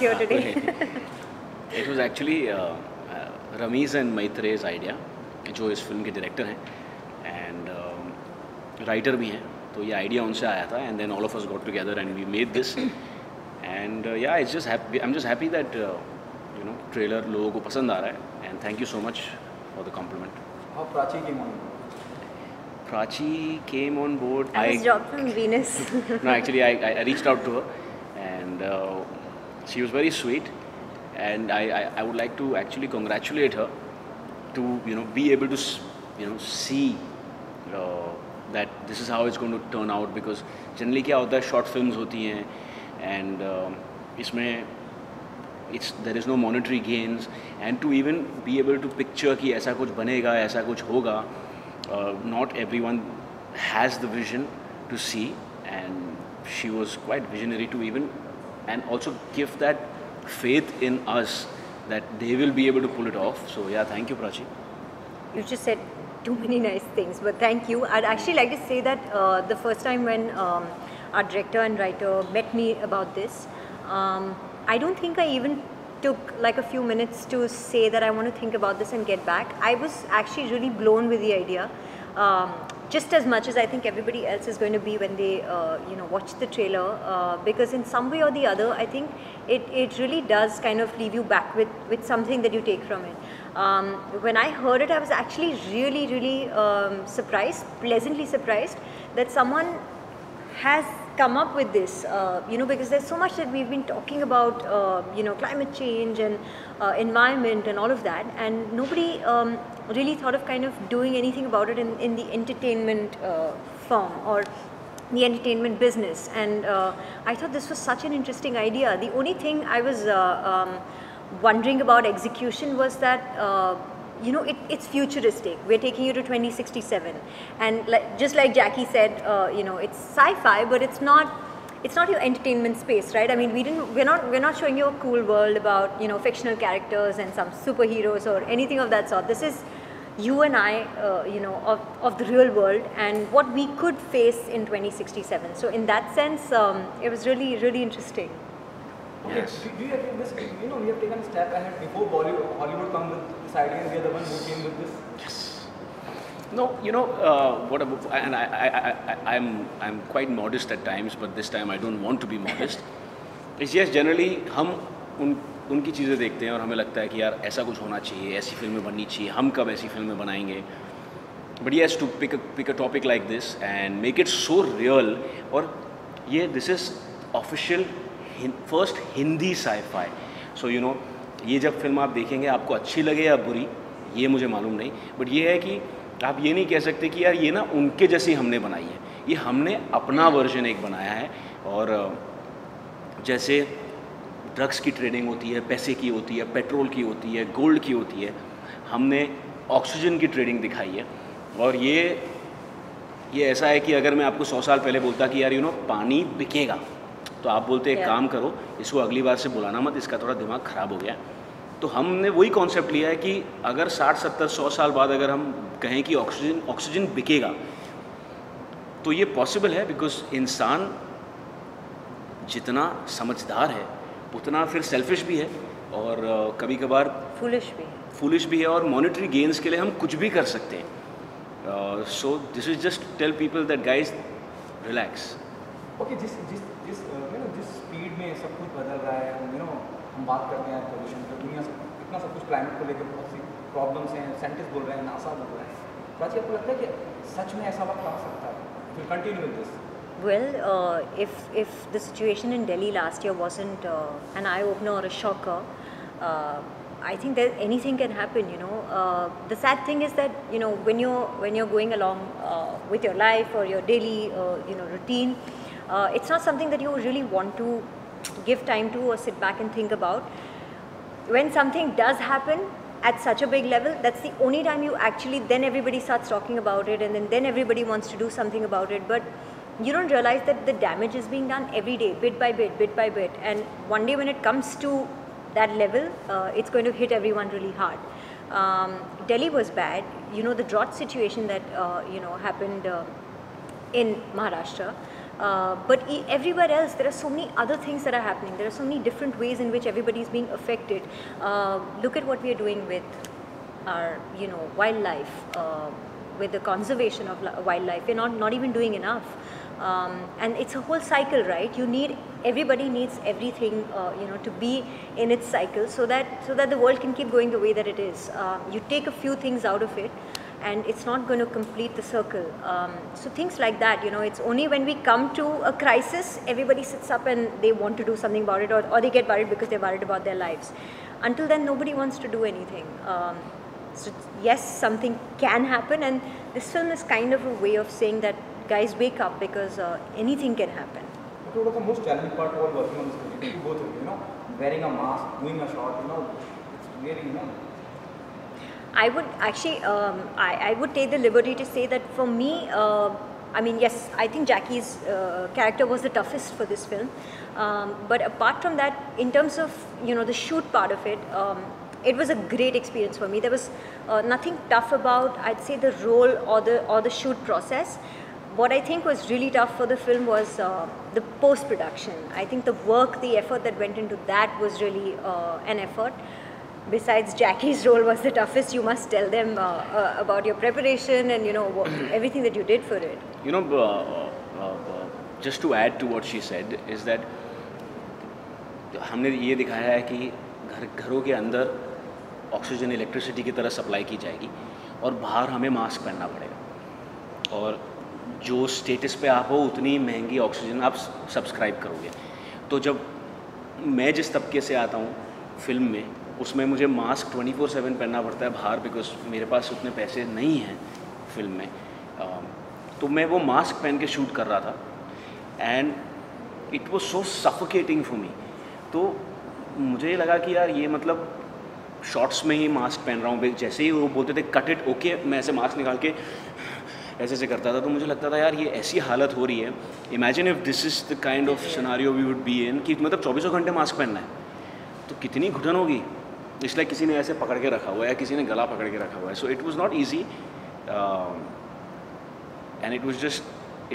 here today. It was actually Rameez and Maitrey's idea, जो इस film के director हैं एंड राइटर भी हैं, तो ये आइडिया उनसे आया था and then all of us got together and we made this and yeah I am just happy that you know trailer लोगों को पसंद आ रहा है and thank you so much for the compliment. How Prachi came on? Prachi came on board. I was dropped from Venus. No, actually, I reached out to her, and she was very sweet, and I would like to actually congratulate her to be able to see that this is how it's going to turn out, because generally क्या होता है short films होती हैं and इसमें there is no monetary gains, and to even be able to picture कि ऐसा कुछ बनेगा, ऐसा कुछ होगा, not everyone has the vision to see, and she was quite visionary to even and also give that faith in us that they will be able to pull it off. So yeah, thank you Prachi. You just said too many nice things, but thank you. I'd actually like to say that the first time when our director and writer met me about this, I don't think I even took like a few minutes to say that I want to think about this and get back. I was actually really blown with the idea, just as much as I think everybody else is going to be when they watch the trailer, because in some way or the other I think it really does kind of leave you back with something that you take from it. When I heard it, I was actually really surprised, pleasantly surprised that someone has come up with this, because there's so much that we've been talking about, climate change and environment and all of that, and nobody really thought of kind of doing anything about it in the entertainment form or the entertainment business. And I thought this was such an interesting idea. The only thing I was wondering about execution was that it's futuristic. We're taking you to 2067, and just like Jackie said, it's sci-fi, but it's not your entertainment space, right? I mean, we're not showing you a cool world about fictional characters and some superheroes or anything of that sort. This is you and I, of the real world and what we could face in 2067. So in that sense, it was really interesting. Yes. Do you agree with this? We have taken a step ahead before Hollywood come with this idea, and we are the one who came with this. Yes. No, what about, and I'm quite modest at times, but this time I don't want to be modest. It's just generally हम उनकी चीज़ें देखते हैं और हमें लगता है कि यार ऐसा कुछ होना चाहिए, ऐसी फिल्में बननी चाहिए, हम कब ऐसी फिल्में बनाएंगे. But yes, to pick a topic like this and make it so real, और ये this is official first Hindi scifi. So ये जब फिल्म आप देखेंगे आपको अच्छी लगे या बुरी ये मुझे मालूम नहीं, बट ये है कि आप ये नहीं कह सकते कि यार ये ना उनके जैसी हमने बनाई है, ये हमने अपना वर्जन एक बनाया है. और जैसे ड्रग्स की ट्रेडिंग होती है, पैसे की होती है, पेट्रोल की होती है, गोल्ड की होती है, हमने ऑक्सीजन की ट्रेडिंग दिखाई है. और ये ऐसा है कि अगर मैं आपको 100 साल पहले बोलता कि यार पानी बिकेगा, तो आप बोलते एक काम करो, इसको अगली बार से बुलाना मत, इसका थोड़ा दिमाग ख़राब हो गया. तो हमने वही कॉन्सेप्ट लिया है कि अगर 60, 70, 100 साल बाद अगर हम कहें कि ऑक्सीजन बिकेगा, तो ये पॉसिबल है, बिकॉज इंसान जितना समझदार है उतना फिर सेल्फिश भी है और कभी कभार फूलिश भी है और मॉनेटरी गेन्स के लिए हम कुछ भी कर सकते हैं. So this is just tell people that guys relax. Okay, जिस स्पीड में सब कुछ बदल रहा है, हम बात करते हैं पोल्यूशन की, दुनिया से इतना सब कुछ क्लाइमेट को लेकर बहुत सी प्रॉब्लम्स हैं, साइंटिस्ट बोल रहे हैं, नासा बोल रहा है, तो आज आपको लगता है कि सच में ऐसा वक्त आ सकता है? Will continue with this? Well, if the situation in Delhi last year wasn't an eye-opener or a shocker, I think that anything can happen. The sad thing is that when you're going along with your life or your daily routine, it's not something that you really want to give time to or sit back and think about. When something does happen at such a big level, that's the only time you actually, then everybody starts talking about it, and then everybody wants to do something about it. But you don't realize that the damage is being done every day, bit by bit, and one day when it comes to that level, it's going to hit everyone really hard. Delhi was bad. The drought situation that happened in Maharashtra, But everywhere else, there are so many other things that are happening. There are so many different ways in which everybody is being affected. Look at what we are doing with our, wildlife, with the conservation of wildlife. We're not even doing enough. And it's a whole cycle, right? Everybody needs everything, to be in its cycle so that the world can keep going the way that it is. You take a few things out of it, and it's not going to complete the circle. So things like that, it's only when we come to a crisis, everybody sits up and they want to do something about it, or they get worried because they're worried about their lives. Until then, nobody wants to do anything. So yes, something can happen, and this film is kind of a way of saying that, guys, wake up, because anything can happen. What was the most challenging part while working on this project? You go through, wearing a mask, doing a shot, it's really, I would actually, I would take the liberty to say that for me, yes, I think Jackie's character was the toughest for this film. But apart from that, in terms of, the shoot part of it, it was a great experience for me. There was nothing tough about, I'd say, the role or the shoot process. What I think was really tough for the film was the post-production. I think the work, the effort that went into that was really an effort. Besides, Jackie's role was the toughest. You must tell them about your preparation and everything that you did for it. Just to add to what she said is that हमने ये दिखाया है कि घरों के अंदर oxygen electricity की तरह सप्लाई की जाएगी और बाहर हमें मास्क पहनना पड़ेगा, और जो स्टेटस पे आप हो उतनी महंगी ऑक्सीजन आप सब्सक्राइब करोगे। तो जब मैं जिस तबके से आता हूँ फिल्म में, उसमें मुझे मास्क 24/7 पहनना पड़ता है बाहर, बिकॉज मेरे पास उतने पैसे नहीं हैं फिल्म में। तो मैं वो मास्क पहन के शूट कर रहा था, and it was so suffocating for me. तो मुझे लगा कि यार ये मतलब शॉर्ट्स में ही मास्क पहन रहा हूँ, जैसे ही वो बोलते थे कट इट ओके, मैं ऐसे मास्क निकाल के ऐसे करता था। तो मुझे लगता था यार ये ऐसी हालत हो रही है, imagine if this is the kind of scenario we would be in, कि मतलब 24 घंटे मास्क पहनना है, तो कितनी घुटन होगी। इसलिए किसी ने ऐसे पकड़ के रखा हुआ है या किसी ने गला पकड़ के रखा हुआ है। So it was not easy, and it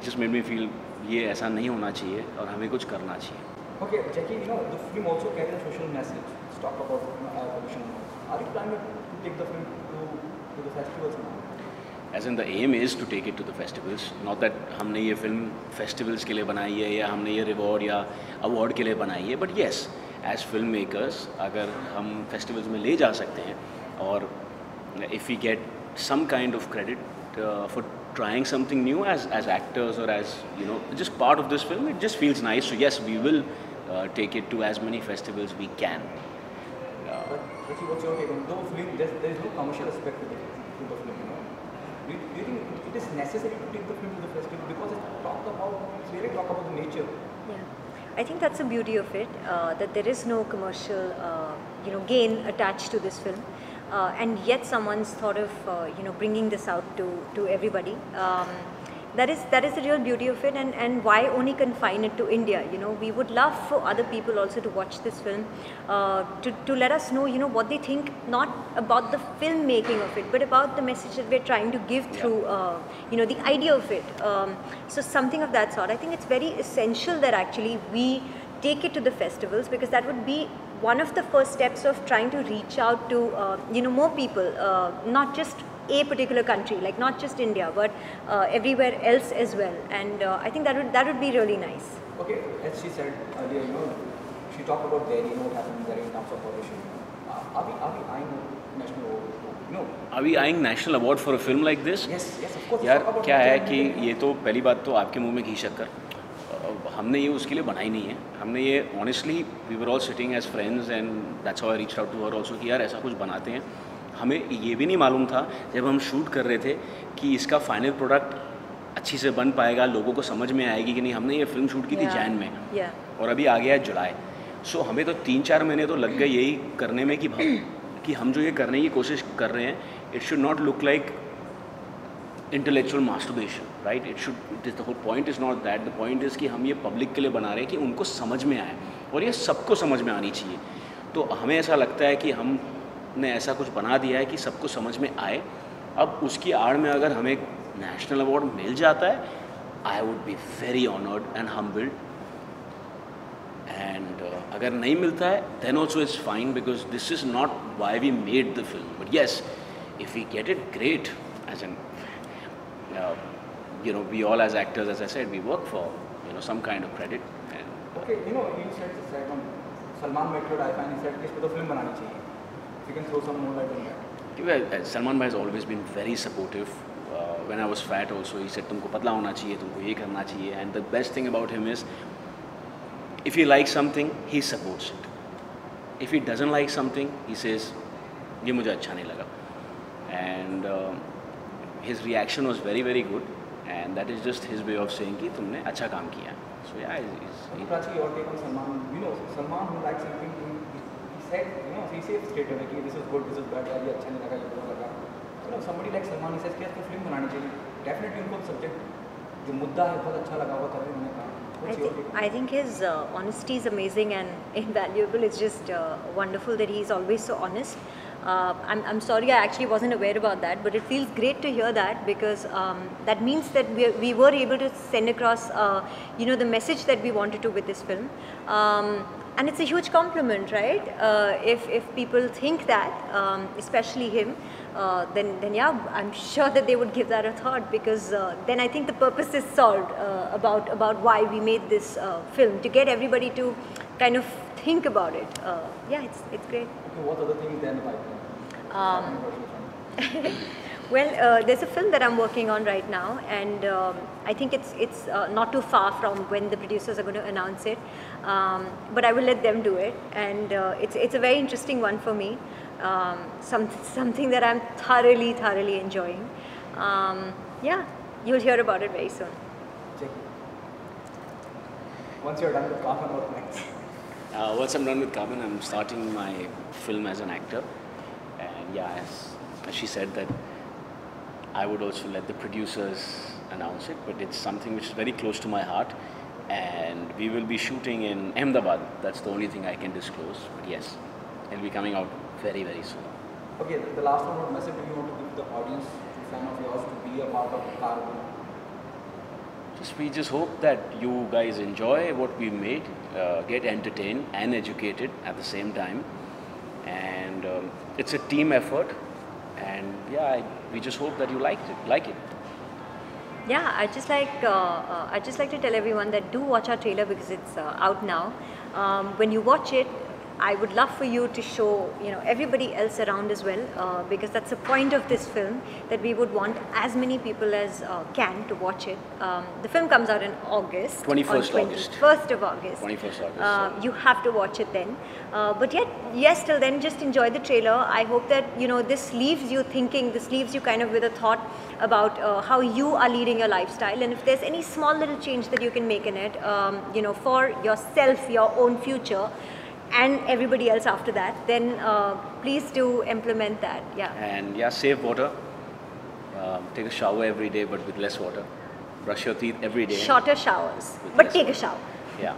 just made me feel ये ऐसा नहीं होना चाहिए और हमें कुछ करना चाहिए। Okay, Jackie, the film also carries a social message. Let's talk about pollution. Are you planning to take the film to the festivals now? As in the aim is to take it to the festivals, not that हमने ये film festivals के लिए बनाई है या हमने ये reward या अवार्ड के लिए बनाई है, but yes as film makers अगर हम फेस्टिवल्स में ले जा सकते हैं, और if we get some kind of credit for trying something new as actors or as just part of this film, it just feels nice. So yes, we will take it to as many festivals we can. But what's your take on the film? There is no commercial aspect to the film. Do you think it is necessary to take the film to the festival because it's really talk about the nature? Yeah, I think that's the beauty of it, that there is no commercial gain attached to this film. And yet someone's thought of bringing this out to everybody. That is the real beauty of it, and why only confine it to India? We would love for other people also to watch this film, to let us know what they think, not about the filmmaking of it, but about the message that we're trying to give through the idea of it. So something of that sort. I think it's very essential that actually we take it to the festivals, because that would be one of the first steps of trying to reach out to more people, not just a particular country, like not just India, but everywhere else as well. And I think that would be really nice. Okay, as she said earlier, she talked about Delhi, what happened there in terms of pollution. Are we eyeing national award? No. Are we eyeing national award for a film like this? Yes, of course. यार क्या है कि ये तो पहली बात तो आपके मुंह में घी शक्कर, हमने ये उसके लिए बनाई नहीं है। हमने ये honestly we were all sitting as friends and that's how I reached out to her also कि यार ऐसा कुछ बनाते हैं। हमें ये भी नहीं मालूम था जब हम शूट कर रहे थे कि इसका फाइनल प्रोडक्ट अच्छी से बन पाएगा, लोगों को समझ में आएगी कि नहीं। हमने ये फिल्म शूट की थी जैन में, और अभी आ गया है जुलाई। सो हमें तो 3-4 महीने तो लग गए यही करने में कि हम जो ये करने की कोशिश कर रहे हैं, it should not look like intellectual masturbation, right? The whole point is not that. The point is कि हम ये पब्लिक के लिए बना रहे हैं कि उनको समझ में आए, और ये सबको समझ में आनी चाहिए। तो हमें ऐसा लगता है कि हमने ऐसा कुछ बना दिया है कि सबको समझ में आए। अब उसकी आड़ में अगर हमें नेशनल अवार्ड मिल जाता है I would be very honored and humbled. And agar nahi milta hai, then also it's fine, because this is not why we made the film. But yes, if we get it, great. As in, you know, we all as actors, as I said, we work for, you know, some kind of credit. And Okay, you know, you said on Salman met your wife and he said कि इस पे तो film बनानी चाहिए. If you can throw some more light on that. well, Salman bhai has always been very supportive. When I was fat also, he said, तुमको पतला होना चाहिए, तुमको ये करना चाहिए. And the best thing about him is, if he likes something, he supports it. If he doesn't like something, he says, ये मुझे अच्छा नहीं लगा. And his reaction was very, very good. And that is just his way of saying कि तुमने अच्छा काम किया. So yeah, Prachi, your take on Salman? You know, Salman who likes something, he said, you know, he says straight away कि this is good, this is bad, ये अच्छा नहीं लगा, ये बुरा लगा. You know, somebody like Salman, he says कि इसको film बनानी चाहिए. Definitely उनको subject जो मुद्दा है बहुत अच्छा लगा, वो तभी उन्होंने कहा. What's your take? I think his honesty is amazing and invaluable. It's just wonderful that he's always so honest. I'm sorry, I actually wasn't aware about that, but it feels great to hear that, because that means that we were able to send across, you know, the message that we wanted to with this film. And it's a huge compliment, right? If people think that, especially him, then yeah, I'm sure that they would give that a thought, because then I think the purpose is solved about why we made this film, to get everybody to kind of think about it. Yeah, it's great. Okay, what other things then like? Well, there's a film that I'm working on right now, and I think it's not too far from when the producers are going to announce it. But I will let them do it, and it's a very interesting one for me. Something that I'm thoroughly enjoying. Yeah, you'll hear about it very soon. Check it. Once you're done with Kapan, what next? Once I'm done with Carbon, I'm starting my film as an actor. And yeah, as she said, that I would also let the producers announce it, but it's something which is very close to my heart. And we will be shooting in Ahmedabad. That's the only thing I can disclose. But yes, it'll be coming out very, very soon. Okay, the last one, what message do you want to give the audience, fan of yours, to be a part of Carbon? We just hope that you guys enjoy what we made, get entertained and educated at the same time. And it's a team effort. And yeah, we just hope that you like it. Yeah, I just like to tell everyone that do watch our trailer, because it's out now. When you watch it, I would love for you to show, you know, everybody else around as well, because that's the point of this film, that we would want as many people as can to watch it. The film comes out in August. 21st August. 21st of August. 21st August. You have to watch it then. But yet, yes, till then, just enjoy the trailer. I hope that, you know, this leaves you thinking, this leaves you kind of with a thought about how you are leading your lifestyle, and if there's any small little change that you can make in it, you know, for yourself, your own future, and everybody else after that, then please do implement that. Yeah. And yeah, save water. Take a shower every day, but with less water. Brush your teeth every day. Shorter showers, With but less take a water. shower. Yeah.